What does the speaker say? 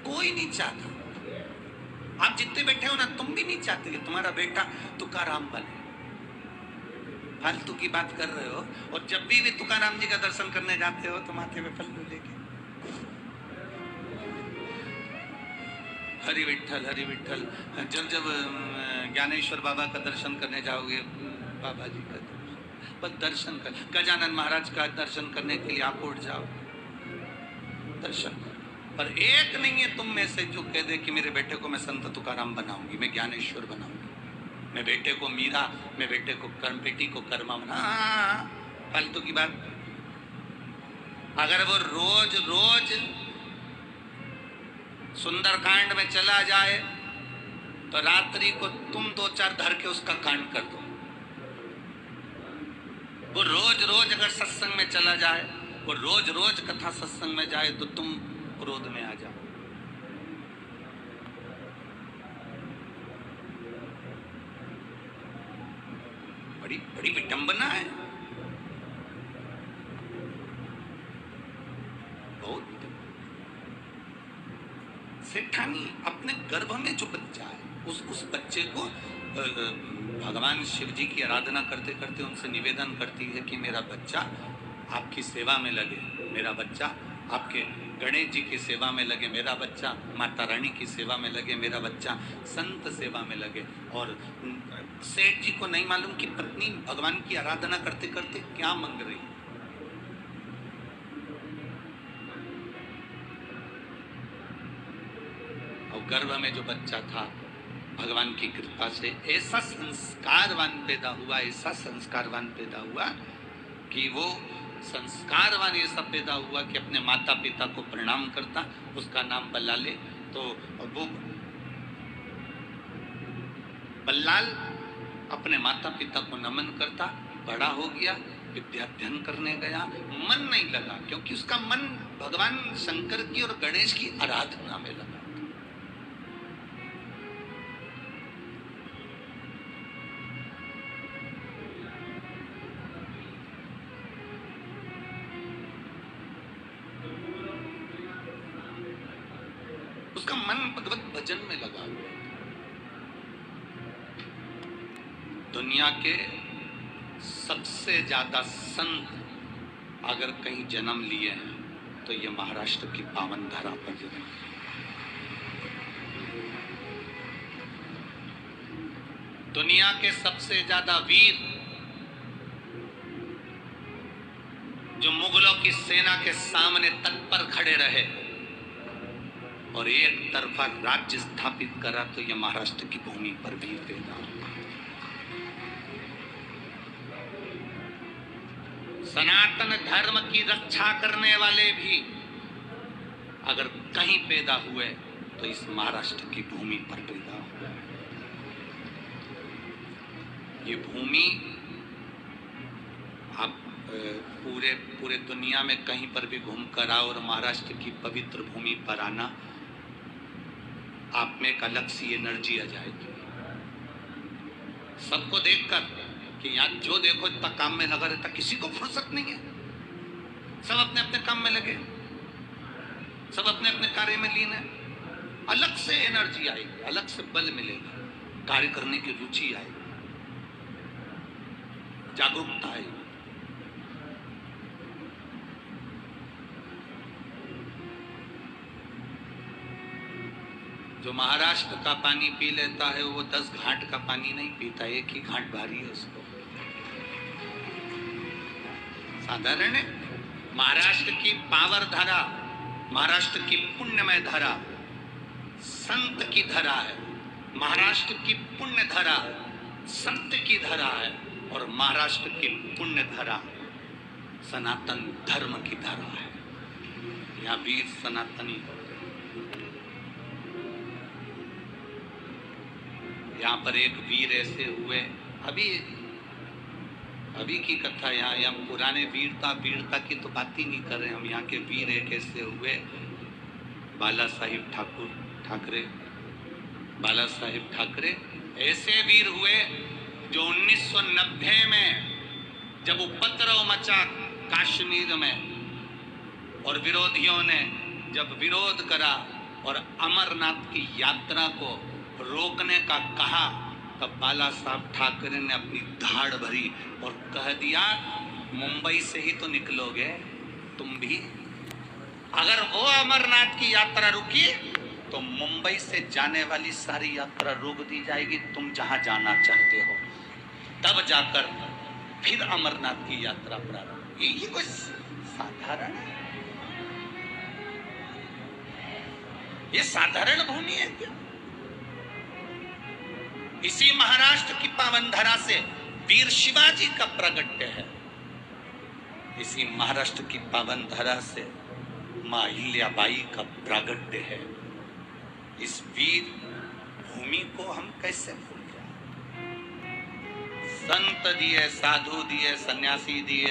कोई नहीं चाहता। आप जितने बैठे हो ना, तुम भी नहीं चाहते कि तुम्हारा बेटा तुकाराम बने। फालतू की बात कर रहे हो। और जब भी तुकाराम जी का दर्शन करने जाते हो तो माथे में पल्लू लेके हरि विठ्ठल हरि विठ्ठल। जब जब ज्ञानेश्वर बाबा का दर्शन करने जाओगे, बाबा जी का बस दर्शन कर, गजानन महाराज का दर्शन करने के लिए आप उठ जाओ, दर्शन। पर एक नहीं है तुम में से जो कह दे कि मेरे बेटे को मैं संत तुकाराम बनाऊंगी, मैं ज्ञानेश्वर बनाऊंगी, मैं बेटे को मीरा, मैं बेटे को कर्म, बेटी को कर्मा बना। फालतू की बात। अगर वो रोज रोज सुंदरकांड में चला जाए तो रात्रि को तुम 2-4 धर के उसका कांड कर दो। वो रोज रोज अगर सत्संग में चला जाए, वो रोज रोज कथा सत्संग में जाए, तो तुम क्रोध में आ जाओ। बड़ी बड़ी विडंबना है, बहुत। सेठानी अपने गर्भ में जो बच्चा है, उस बच्चे को भगवान शिव जी की आराधना करते करते उनसे निवेदन करती है कि मेरा बच्चा आपकी सेवा में लगे, मेरा बच्चा आपके गणेश जी की सेवा में लगे, मेरा बच्चा माता रानी की सेवा में लगे, मेरा बच्चा संत सेवा में लगे। और सेठ जी को नहीं मालूम कि पत्नी भगवान की आराधना करते करते क्या मांग रही। और गर्भ में जो बच्चा था, भगवान की कृपा से ऐसा संस्कारवान पैदा हुआ, ऐसा संस्कारवान पैदा हुआ कि वो संस्कारवान ऐसा पैदा हुआ कि अपने माता पिता को प्रणाम करता, उसका नाम बल्लाल है। तो वो बल्लाल अपने माता पिता को नमन करता, बड़ा हो गया, विद्याध्ययन करने गया, मन नहीं लगा क्योंकि उसका मन भगवान शंकर की और गणेश की आराधना में लगा। उसका मन भगवत भजन में लगा हुआ। दुनिया के सबसे ज्यादा संत अगर कहीं जन्म लिए हैं तो ये महाराष्ट्र की पावन धरा पर जन्म। दुनिया के सबसे ज्यादा वीर जो मुगलों की सेना के सामने तत्पर खड़े रहे और एक तरफा राज्य स्थापित करा, तो यह महाराष्ट्र की भूमि पर भी पैदा हुआ। सनातन धर्म की रक्षा करने वाले भी अगर कहीं पैदा हुए तो इस महाराष्ट्र की भूमि पर पैदा हुए। ये भूमि आप पूरे दुनिया में कहीं पर भी घूम कर आओ और महाराष्ट्र की पवित्र भूमि पर आना, आप में एक अलग सी एनर्जी आ जाएगी। सबको देखकर कि यहाँ जो देखो इतना काम में लगा रहता, किसी को फुर्सत नहीं है, सब अपने अपने काम में लगे, सब अपने अपने कार्य में लीन है। अलग से एनर्जी आएगी, अलग से बल मिलेगा, कार्य करने की रुचि आएगी, जागरूकता आएगी। जो महाराष्ट्र का पानी पी लेता है वो 10 घाट का पानी नहीं पीता, एक ही घाट भारी है उसको। साधारण है। महाराष्ट्र की पावर धारा, महाराष्ट्र की पुण्यमय धारा संत की धारा है। महाराष्ट्र की पुण्य धारा सत्य की धारा है और महाराष्ट्र की पुण्य धारा सनातन धर्म की धारा है। यहाँ वीर सनातनी, यहाँ पर एक वीर ऐसे हुए, अभी की कथा यहाँ पुराने वीरता की तो बात ही नहीं कर रहे हम। यहाँ के वीर एक ऐसे हुए, बाला साहिब ठाकरे ऐसे वीर हुए जो 1990 में जब उपद्रव मचा कश्मीर में और विरोधियों ने जब विरोध करा और अमरनाथ की यात्रा को रोकने का कहा, तब बाला साहब ठाकरे ने अपनी धाड़ भरी और कह दिया, मुंबई से ही तो निकलोगे तुम भी, अगर वो अमरनाथ की यात्रा रुकी तो मुंबई से जाने वाली सारी यात्रा रोक दी जाएगी, तुम जहां जाना चाहते हो। तब जाकर फिर अमरनाथ की यात्रा प्रारंभ। ये कोई साधारण है? ये साधारण भूमि है क्या? इसी महाराष्ट्र की पावन धरा से वीर शिवाजी का प्रगट्य है। इसी महाराष्ट्र की पावन धरा से मां अहिल्याबाई का प्रागट्य है। इस वीर भूमि को हम कैसे भूल जाए? संत दिए, साधु दिए, सन्यासी दिए,